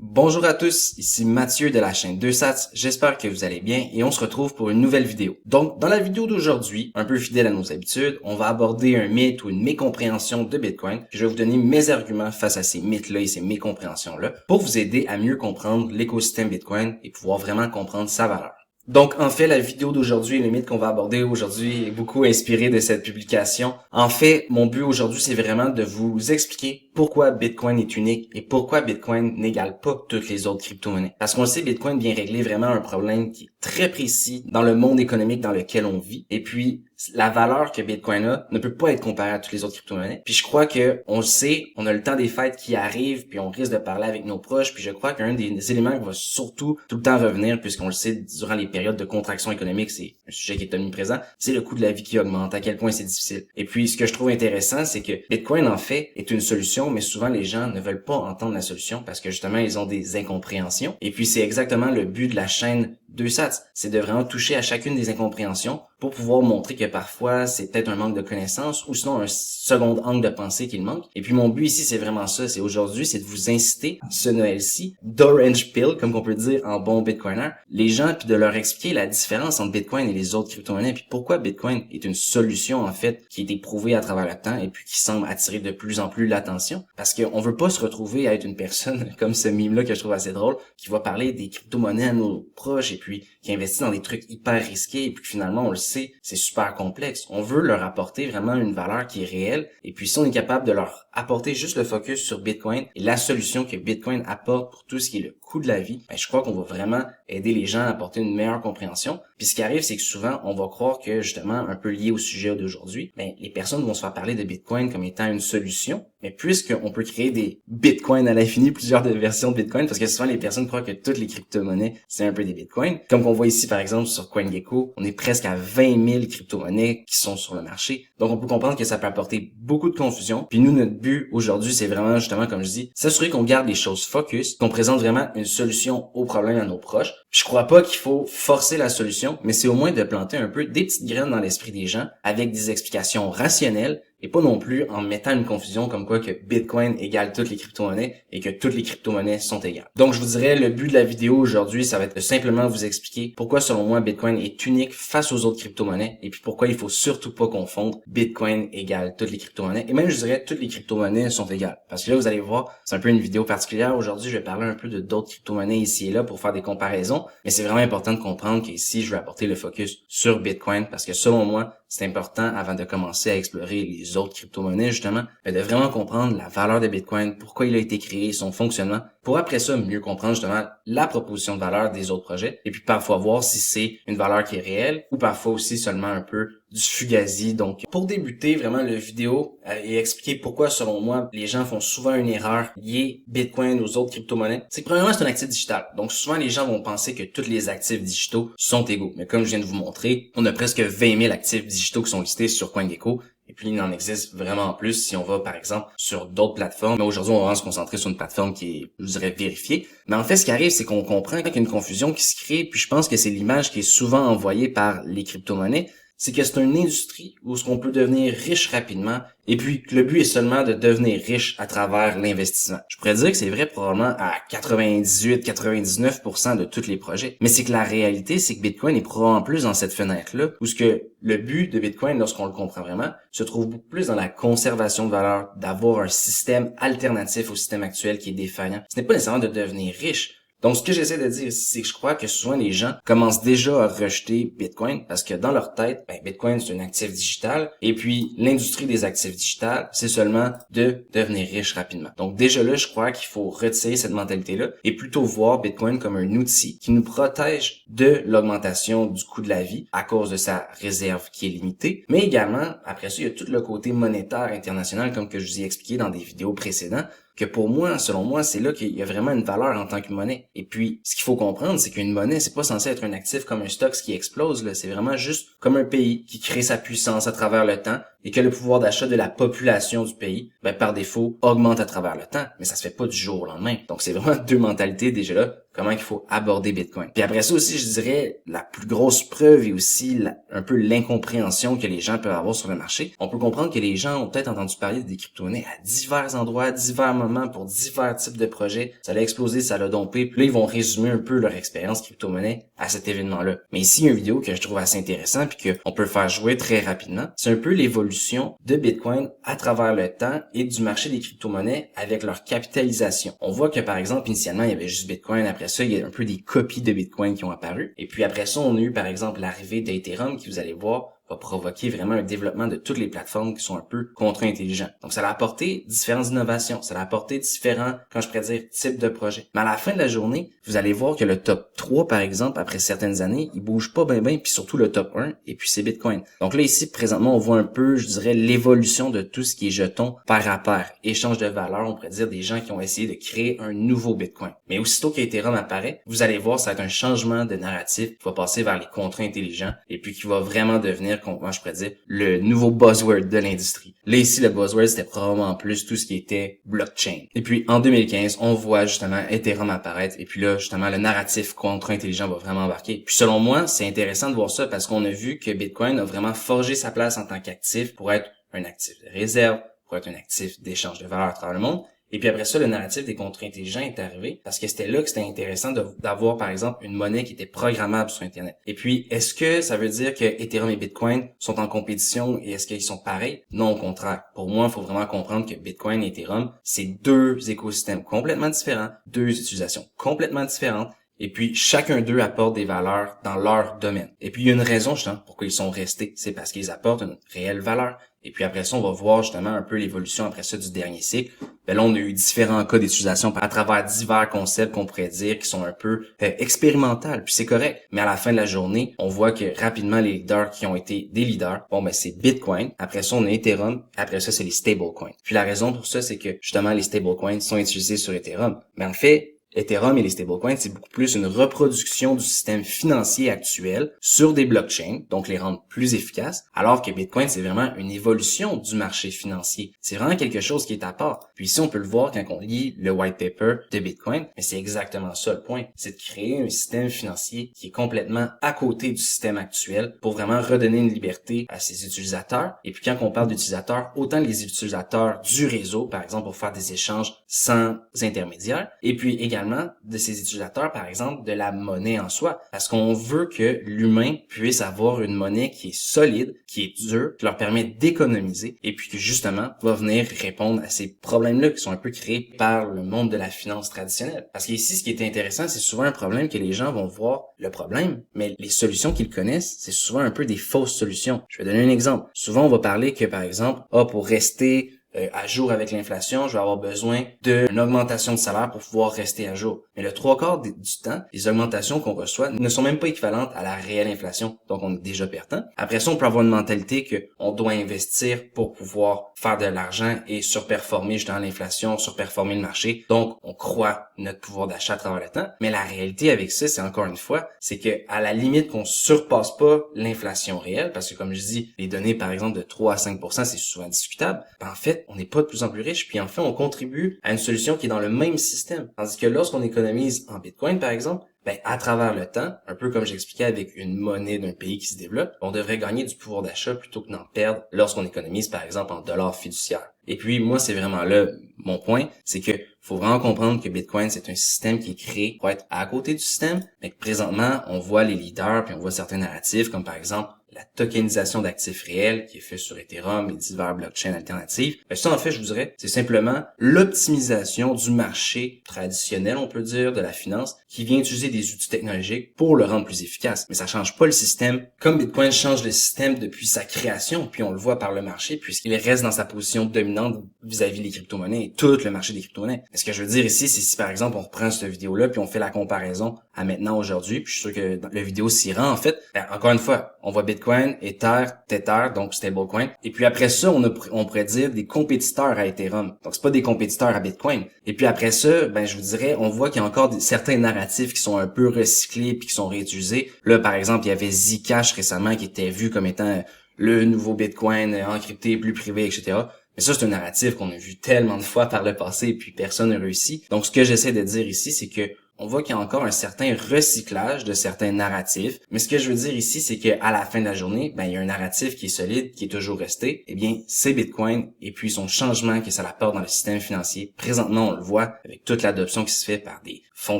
Bonjour à tous, ici Mathieu de la chaîne 2Sats, j'espère que vous allez bien et on se retrouve pour une nouvelle vidéo. Donc, dans la vidéo d'aujourd'hui, un peu fidèle à nos habitudes, on va aborder un mythe ou une mécompréhension de Bitcoin, puis je vais vous donner mes arguments face à ces mythes-là et ces mécompréhensions-là pour vous aider à mieux comprendre l'écosystème Bitcoin et pouvoir vraiment comprendre sa valeur. Donc, en fait, la vidéo d'aujourd'hui et le mythe qu'on va aborder aujourd'hui est beaucoup inspiré de cette publication. En fait, mon but aujourd'hui, c'est vraiment de vous expliquer pourquoi Bitcoin est unique et pourquoi Bitcoin n'égale pas toutes les autres crypto-monnaies. Parce qu'on le sait, Bitcoin vient régler vraiment un problème qui est très précis dans le monde économique dans lequel on vit. Et puis, la valeur que Bitcoin a ne peut pas être comparée à toutes les autres crypto-monnaies. Puis je crois que on le sait, on a le temps des fêtes qui arrive, puis on risque de parler avec nos proches, puis je crois qu'un des éléments qui va surtout tout le temps revenir, puisqu'on le sait durant les périodes de contraction économique, c'est un sujet qui est omniprésent, c'est le coût de la vie qui augmente, à quel point c'est difficile. Et puis ce que je trouve intéressant, c'est que Bitcoin en fait est une solution, mais souvent les gens ne veulent pas entendre la solution parce que justement ils ont des incompréhensions. Et puis c'est exactement le but de la chaîne 2Sats, c'est de vraiment toucher à chacune des incompréhensions pour pouvoir montrer que parfois c'est peut-être un manque de connaissances ou sinon un second angle de pensée qu'il manque. Et puis mon but ici c'est vraiment ça, c'est aujourd'hui c'est de vous inciter ce Noël-ci d'orange pill comme qu'on peut dire en bon bitcoiner, les gens puis de leur expliquer la différence entre Bitcoin et les autres crypto-monnaies puis pourquoi Bitcoin est une solution en fait qui a été prouvée à travers le temps et puis qui semble attirer de plus en plus l'attention parce qu'on veut pas se retrouver à être une personne comme ce mime-là que je trouve assez drôle qui va parler des crypto-monnaies à nos proches et puis qui investit dans des trucs hyper risqués et puis finalement on le sait, c'est super complexe. On veut leur apporter vraiment une valeur qui est réelle et puis si on est capable de leur apporter juste le focus sur Bitcoin et la solution que Bitcoin apporte pour tout ce qui est le coût de la vie, ben, je crois qu'on va vraiment aider les gens à apporter une meilleure compréhension. Puis ce qui arrive, c'est que souvent, on va croire que justement, un peu lié au sujet d'aujourd'hui, ben, les personnes vont se faire parler de Bitcoin comme étant une solution, mais puisqu'on peut créer des Bitcoins à l'infini, plusieurs versions de Bitcoin, parce que souvent les personnes croient que toutes les crypto-monnaies, c'est un peu des Bitcoins. Comme qu'on voit ici, par exemple, sur CoinGecko, on est presque à 20 000 crypto-monnaies qui sont sur le marché. Donc, on peut comprendre que ça peut apporter beaucoup de confusion. Puis nous, notre but aujourd'hui, c'est vraiment, justement, comme je dis, s'assurer qu'on garde les choses focus, qu'on présente vraiment une solution au problème à nos proches. Je crois pas qu'il faut forcer la solution, mais c'est au moins de planter un peu des petites graines dans l'esprit des gens avec des explications rationnelles et pas non plus en mettant une confusion comme quoi que Bitcoin égale toutes les crypto-monnaies et que toutes les crypto-monnaies sont égales. Donc, je vous dirais, le but de la vidéo aujourd'hui, ça va être de simplement vous expliquer pourquoi, selon moi, Bitcoin est unique face aux autres crypto-monnaies et puis pourquoi il faut surtout pas confondre Bitcoin égale toutes les crypto-monnaies et même, je dirais, toutes les crypto-monnaies sont égales. Parce que là, vous allez voir, c'est un peu une vidéo particulière. Aujourd'hui, je vais parler un peu de d'autres crypto-monnaies ici et là pour faire des comparaisons, mais c'est vraiment important de comprendre qu'ici, je vais apporter le focus sur Bitcoin parce que, selon moi, c'est important avant de commencer à explorer les autres crypto-monnaies, justement, de vraiment comprendre la valeur de Bitcoin, pourquoi il a été créé, son fonctionnement, pour après ça mieux comprendre justement la proposition de valeur des autres projets, et puis parfois voir si c'est une valeur qui est réelle, ou parfois aussi seulement un peu du fugazi. Donc, pour débuter vraiment la vidéo et expliquer pourquoi, selon moi, les gens font souvent une erreur liée Bitcoin aux autres crypto-monnaies, c'est que premièrement, c'est un actif digital. Donc, souvent, les gens vont penser que tous les actifs digitaux sont égaux. Mais comme je viens de vous montrer, on a presque 20 000 actifs digitaux qui sont listés sur CoinGecko. Et puis, il en existe vraiment plus si on va, par exemple, sur d'autres plateformes. Mais aujourd'hui, on va vraiment se concentrer sur une plateforme qui est, je dirais, vérifiée. Mais en fait, ce qui arrive, c'est qu'on comprend qu'il y a une confusion qui se crée. Puis, je pense que c'est l'image qui est souvent envoyée par les crypto-monnaies. C'est que c'est une industrie où ce qu'on peut devenir riche rapidement et puis que le but est seulement de devenir riche à travers l'investissement. Je pourrais dire que c'est vrai probablement à 98-99% de tous les projets, mais c'est que la réalité, c'est que Bitcoin est probablement plus dans cette fenêtre-là où ce que le but de Bitcoin, lorsqu'on le comprend vraiment, se trouve beaucoup plus dans la conservation de valeur, d'avoir un système alternatif au système actuel qui est défaillant. Ce n'est pas nécessairement de devenir riche. Donc, ce que j'essaie de dire ici, c'est que je crois que souvent les gens commencent déjà à rejeter Bitcoin parce que dans leur tête, Bitcoin, c'est un actif digital et puis l'industrie des actifs digitales, c'est seulement de devenir riche rapidement. Donc, déjà là, je crois qu'il faut retirer cette mentalité-là et plutôt voir Bitcoin comme un outil qui nous protège de l'augmentation du coût de la vie à cause de sa réserve qui est limitée. Mais également, après ça, il y a tout le côté monétaire international comme que je vous ai expliqué dans des vidéos précédentes que pour moi, selon moi, c'est là qu'il y a vraiment une valeur en tant que monnaie. Et puis, ce qu'il faut comprendre, c'est qu'une monnaie, c'est pas censé être un actif comme un stock qui explose, là. C'est vraiment juste comme un pays qui crée sa puissance à travers le temps et que le pouvoir d'achat de la population du pays, par défaut, augmente à travers le temps. Mais ça se fait pas du jour au lendemain. Donc, c'est vraiment deux mentalités déjà là comment il faut aborder Bitcoin. Puis après ça aussi, je dirais, la plus grosse preuve et aussi un peu l'incompréhension que les gens peuvent avoir sur le marché. On peut comprendre que les gens ont peut-être entendu parler des crypto-monnaies à divers endroits, à divers moments, pour divers types de projets. Ça l'a explosé, ça l'a dompé. Puis là, ils vont résumer un peu leur expérience crypto-monnaie à cet événement-là. Mais ici, il y a une vidéo que je trouve assez intéressante puis qu'on peut faire jouer très rapidement. C'est un peu l'évolution de Bitcoin à travers le temps et du marché des crypto-monnaies avec leur capitalisation. On voit que, par exemple, initialement, il y avait juste Bitcoin. Après ça, il y a un peu des copies de Bitcoin qui ont apparu. Et puis après ça, on a eu, par exemple, l'arrivée d'Ethereum qui, vous allez voir, va provoquer vraiment un développement de toutes les plateformes qui sont un peu contre-intelligents. Donc, ça a apporté différentes innovations, ça a apporté différents, quand je pourrais dire, types de projets. Mais à la fin de la journée, vous allez voir que le top 3, par exemple, après certaines années, il bouge pas bien, puis surtout le top 1, et puis c'est Bitcoin. Donc là, ici, présentement, on voit un peu, je dirais, l'évolution de tout ce qui est jetons pair à pair, échange de valeur, on pourrait dire des gens qui ont essayé de créer un nouveau Bitcoin. Mais aussitôt qu'Ethereum apparaît, vous allez voir, ça va être un changement de narratif qui va passer vers les contrats intelligents, et puis qui va vraiment devenir, comment je pourrais dire, le nouveau buzzword de l'industrie. Là, ici, le buzzword, c'était probablement plus tout ce qui était blockchain. Et puis, en 2015, on voit justement Ethereum apparaître, et puis là, justement, le narratif contre-intelligent va vraiment embarquer. Puis, selon moi, c'est intéressant de voir ça parce qu'on a vu que Bitcoin a vraiment forgé sa place en tant qu'actif pour être un actif de réserve, pour être un actif d'échange de valeur à travers le monde. Et puis après ça, le narratif des contrats intelligents est arrivé parce que c'était là que c'était intéressant d'avoir, par exemple, une monnaie qui était programmable sur Internet. Et puis, est-ce que ça veut dire que Ethereum et Bitcoin sont en compétition et est-ce qu'ils sont pareils? Non, au contraire. Pour moi, il faut vraiment comprendre que Bitcoin et Ethereum, c'est deux écosystèmes complètement différents, deux utilisations complètement différentes. Et puis, chacun d'eux apporte des valeurs dans leur domaine. Et puis, il y a une raison, justement, pourquoi ils sont restés. C'est parce qu'ils apportent une réelle valeur. Et puis après ça, on va voir justement un peu l'évolution après ça du dernier cycle. Ben là, on a eu différents cas d'utilisation à travers divers concepts qu'on pourrait dire qui sont un peu expérimentaux. Puis c'est correct. Mais à la fin de la journée, on voit que rapidement, les leaders qui ont été des leaders, bon ben c'est Bitcoin. Après ça, on a Ethereum. Après ça, c'est les stablecoins. Puis la raison pour ça, c'est que justement, les stablecoins sont utilisés sur Ethereum. Mais en fait, Ethereum et les stablecoins, c'est beaucoup plus une reproduction du système financier actuel sur des blockchains, donc les rendre plus efficaces, alors que Bitcoin, c'est vraiment une évolution du marché financier. C'est vraiment quelque chose qui est à part. Puis ici, on peut le voir quand on lit le white paper de Bitcoin, mais c'est exactement ça le point. C'est de créer un système financier qui est complètement à côté du système actuel pour vraiment redonner une liberté à ses utilisateurs. Et puis quand on parle d'utilisateurs, autant les utilisateurs du réseau, par exemple, pour faire des échanges sans intermédiaire, et puis également de ces utilisateurs, par exemple, de la monnaie en soi. Parce qu'on veut que l'humain puisse avoir une monnaie qui est solide, qui est dure, qui leur permet d'économiser et puis qui, justement, va venir répondre à ces problèmes-là qui sont un peu créés par le monde de la finance traditionnelle. Parce qu'ici, ce qui est intéressant, c'est souvent un problème que les gens vont voir le problème, mais les solutions qu'ils connaissent, c'est souvent un peu des fausses solutions. Je vais donner un exemple. Souvent, on va parler que, par exemple, pour rester à jour avec l'inflation, je vais avoir besoin d'une augmentation de salaire pour pouvoir rester à jour. Mais le 3/4 du temps, les augmentations qu'on reçoit ne sont même pas équivalentes à la réelle inflation. Donc, on est déjà perdant. Après ça, on peut avoir une mentalité que on doit investir pour pouvoir faire de l'argent et surperformer justement l'inflation, surperformer le marché. Donc, on croit notre pouvoir d'achat à travers le temps. Mais la réalité avec ça, c'est encore une fois, c'est que à la limite qu'on surpasse pas l'inflation réelle, parce que comme je dis, les données par exemple de 3 à 5%, c'est souvent discutable. Ben, en fait, on n'est pas de plus en plus riche, puis en fait, on contribue à une solution qui est dans le même système. Tandis que lorsqu'on économise en Bitcoin, par exemple, ben, à travers le temps, un peu comme j'expliquais avec une monnaie d'un pays qui se développe, on devrait gagner du pouvoir d'achat plutôt que d'en perdre lorsqu'on économise, par exemple, en dollars fiduciaires. Et puis, moi, c'est vraiment là mon point, c'est que faut vraiment comprendre que Bitcoin, c'est un système qui est créé pour être à côté du système, mais que présentement, on voit les leaders, puis on voit certains narratifs, comme par exemple, la tokenisation d'actifs réels qui est fait sur Ethereum et divers blockchains alternatives. Ben, ça, en fait, je vous dirais, c'est simplement l'optimisation du marché traditionnel, on peut dire, de la finance, qui vient utiliser des outils technologiques pour le rendre plus efficace. Mais ça change pas le système. Comme Bitcoin change le système depuis sa création, puis on le voit par le marché, puisqu'il reste dans sa position dominante vis-à-vis des crypto-monnaies et tout le marché des crypto-monnaies. Mais ce que je veux dire ici, c'est si par exemple on reprend cette vidéo-là, puis on fait la comparaison à maintenant aujourd'hui, puis je suis sûr que la vidéo s'y rend, en fait, ben, encore une fois, on voit Bitcoin, Ether, Tether, donc stablecoin. Et puis après ça, on pourrait dire des compétiteurs à Ethereum. Donc c'est pas des compétiteurs à Bitcoin. Et puis après ça, ben je vous dirais, on voit qu'il y a encore certains narratifs qui sont un peu recyclés puis qui sont réutilisés. Là, par exemple, il y avait Zcash récemment qui était vu comme étant le nouveau Bitcoin encrypté, plus privé, etc. Mais ça, c'est un narratif qu'on a vu tellement de fois par le passé et puis personne n'a réussi. Donc ce que j'essaie de dire ici, c'est que on voit qu'il y a encore un certain recyclage de certains narratifs. Mais ce que je veux dire ici, c'est qu'à la fin de la journée, il y a un narratif qui est solide, qui est toujours resté. Eh bien, c'est Bitcoin et puis son changement que ça apporte dans le système financier. Présentement, on le voit avec toute l'adoption qui se fait par des fonds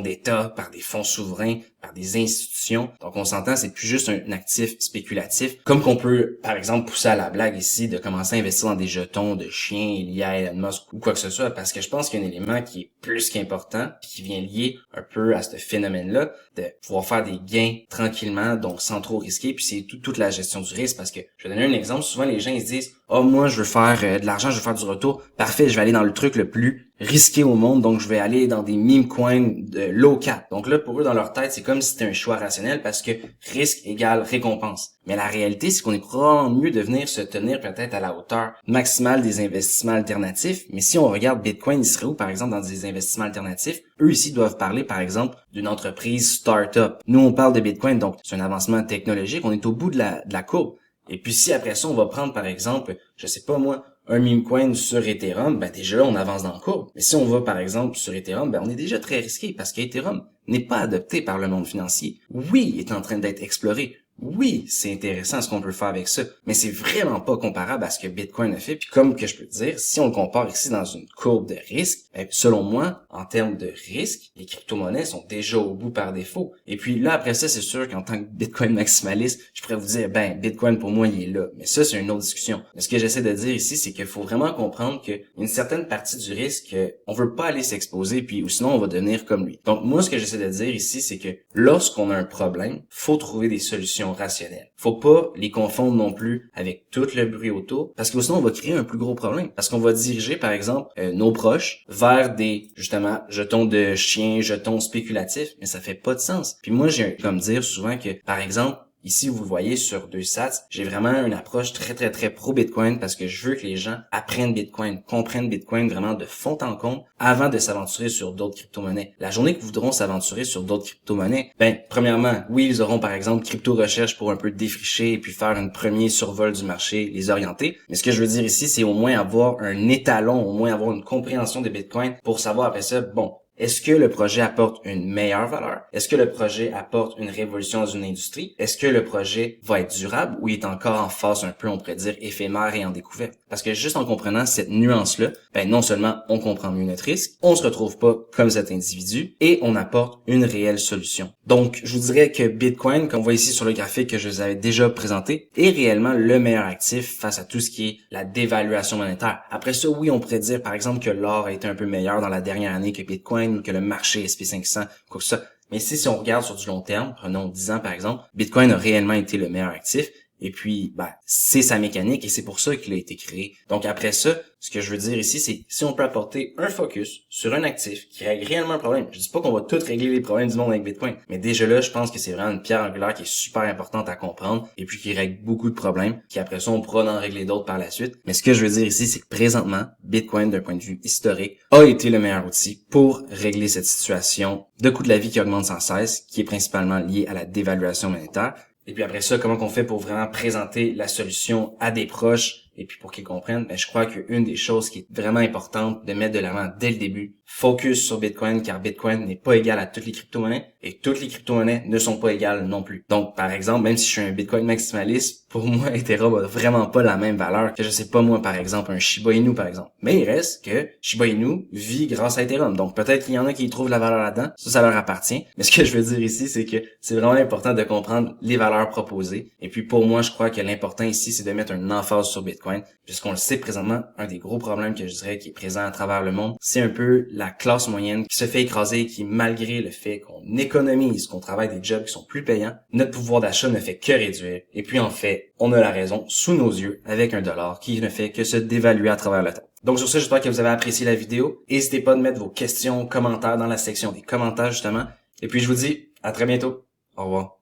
d'État, par des fonds souverains, par des institutions. Donc, on s'entend, c'est plus juste un actif spéculatif. Comme qu'on peut, par exemple, pousser à la blague ici de commencer à investir dans des jetons de chiens liés à Elon Musk ou quoi que ce soit, parce que je pense qu'il y a un élément qui est plus qu'important, qui vient lier un peu à ce phénomène-là, de pouvoir faire des gains tranquillement, donc sans trop risquer, puis c'est toute la gestion du risque, parce que, je vais donner un exemple, souvent les gens ils se disent « Oh, moi, je veux faire de l'argent, je veux faire du retour, parfait, je vais aller dans le truc le plus risqué au monde, donc je vais aller dans des meme coins de low cap. » Donc là, pour eux, dans leur tête, c'est comme si c'était un choix rationnel parce que risque égale récompense. Mais la réalité, c'est qu'on est probablement mieux de venir se tenir peut-être à la hauteur maximale des investissements alternatifs. Mais si on regarde Bitcoin, il serait où, par exemple, dans des investissements alternatifs? Eux ici doivent parler, par exemple, d'une entreprise start-up. Nous, on parle de Bitcoin, donc c'est un avancement technologique. On est au bout de la courbe. Et puis si après ça, on va prendre, par exemple, je sais pas moi, un meme coin sur Ethereum, déjà là, on avance dans le cours. Mais si on va, par exemple, sur Ethereum, on est déjà très risqué parce qu'Ethereum n'est pas adopté par le monde financier. Oui, il est en train d'être exploré. Oui, c'est intéressant ce qu'on peut faire avec ça, mais c'est vraiment pas comparable à ce que Bitcoin a fait. Puis comme que je peux te dire, si on le compare ici dans une courbe de risque, selon moi, en termes de risque, les crypto-monnaies sont déjà au bout par défaut. Et puis là, après ça, c'est sûr qu'en tant que Bitcoin maximaliste, je pourrais vous dire, Bitcoin pour moi, il est là. Mais ça, c'est une autre discussion. Mais ce que j'essaie de dire ici, c'est qu'il faut vraiment comprendre qu'il y a une certaine partie du risque, on veut pas aller s'exposer, puis ou sinon on va devenir comme lui. Donc moi, ce que j'essaie de dire ici, c'est que lorsqu'on a un problème, faut trouver des solutions rationnelles. Faut pas les confondre non plus avec tout le bruit autour, parce que sinon on va créer un plus gros problème. Parce qu'on va diriger, par exemple, nos proches vers des, justement, jetons de chiens, jetons spéculatifs, mais ça fait pas de sens. Puis moi, j'ai comme dire souvent que, par exemple, ici, vous le voyez sur 2Sats, j'ai vraiment une approche très, très, très pro-Bitcoin parce que je veux que les gens apprennent Bitcoin, comprennent Bitcoin vraiment de fond en comble avant de s'aventurer sur d'autres crypto-monnaies. La journée que voudront s'aventurer sur d'autres crypto-monnaies, premièrement, oui, ils auront par exemple crypto-recherche pour un peu défricher et puis faire un premier survol du marché, les orienter. Mais ce que je veux dire ici, c'est au moins avoir un étalon, au moins avoir une compréhension de Bitcoin pour savoir après ça, est-ce que le projet apporte une meilleure valeur? Est-ce que le projet apporte une révolution dans une industrie? Est-ce que le projet va être durable ou il est encore en phase un peu, on pourrait dire, éphémère et en découverte? Parce que juste en comprenant cette nuance-là, non seulement on comprend mieux notre risque, on se retrouve pas comme cet individu et on apporte une réelle solution. Donc, je vous dirais que Bitcoin, comme on voit ici sur le graphique que je vous avais déjà présenté, est réellement le meilleur actif face à tout ce qui est la dévaluation monétaire. Après ça, oui, on pourrait dire, par exemple, que l'or a été un peu meilleur dans la dernière année que Bitcoin, ou que le marché SP500, quoi que ça. Mais si on regarde sur du long terme, prenons 10 ans par exemple, Bitcoin a réellement été le meilleur actif. Et puis, c'est sa mécanique et c'est pour ça qu'il a été créé. Donc après ça, ce que je veux dire ici, c'est si on peut apporter un focus sur un actif qui règle réellement un problème. Je dis pas qu'on va tout régler les problèmes du monde avec Bitcoin, mais déjà là, je pense que c'est vraiment une pierre angulaire qui est super importante à comprendre et puis qui règle beaucoup de problèmes, qui après ça, on pourra en régler d'autres par la suite. Mais ce que je veux dire ici, c'est que présentement, Bitcoin, d'un point de vue historique, a été le meilleur outil pour régler cette situation de coût de la vie qui augmente sans cesse, qui est principalement lié à la dévaluation monétaire. Et puis après ça, comment qu'on fait pour vraiment présenter la solution à des proches et puis pour qu'ils comprennent? Je crois qu'une des choses qui est vraiment importante de mettre de l'avant dès le début, focus sur Bitcoin, car Bitcoin n'est pas égal à toutes les crypto-monnaies et toutes les crypto-monnaies ne sont pas égales non plus. Donc, par exemple, même si je suis un Bitcoin maximaliste, pour moi, Ethereum a vraiment pas la même valeur que, je sais pas moi, par exemple, un Shiba Inu, par exemple. Mais il reste que Shiba Inu vit grâce à Ethereum. Donc, peut-être qu'il y en a qui y trouvent la valeur là-dedans. Ça leur appartient. Mais ce que je veux dire ici, c'est que c'est vraiment important de comprendre les valeurs proposées. Et puis, pour moi, je crois que l'important ici, c'est de mettre un emphase sur Bitcoin. Puisqu'on le sait présentement, un des gros problèmes que je dirais qui est présent à travers le monde, c'est un peu la classe moyenne qui se fait écraser, qui malgré le fait qu'on économise, qu'on travaille des jobs qui sont plus payants, notre pouvoir d'achat ne fait que réduire. Et puis en fait, on a la raison sous nos yeux avec un dollar qui ne fait que se dévaluer à travers le temps. Donc sur ça, j'espère que vous avez apprécié la vidéo. N'hésitez pas de mettre vos questions, commentaires dans la section des commentaires justement. Et puis je vous dis à très bientôt. Au revoir.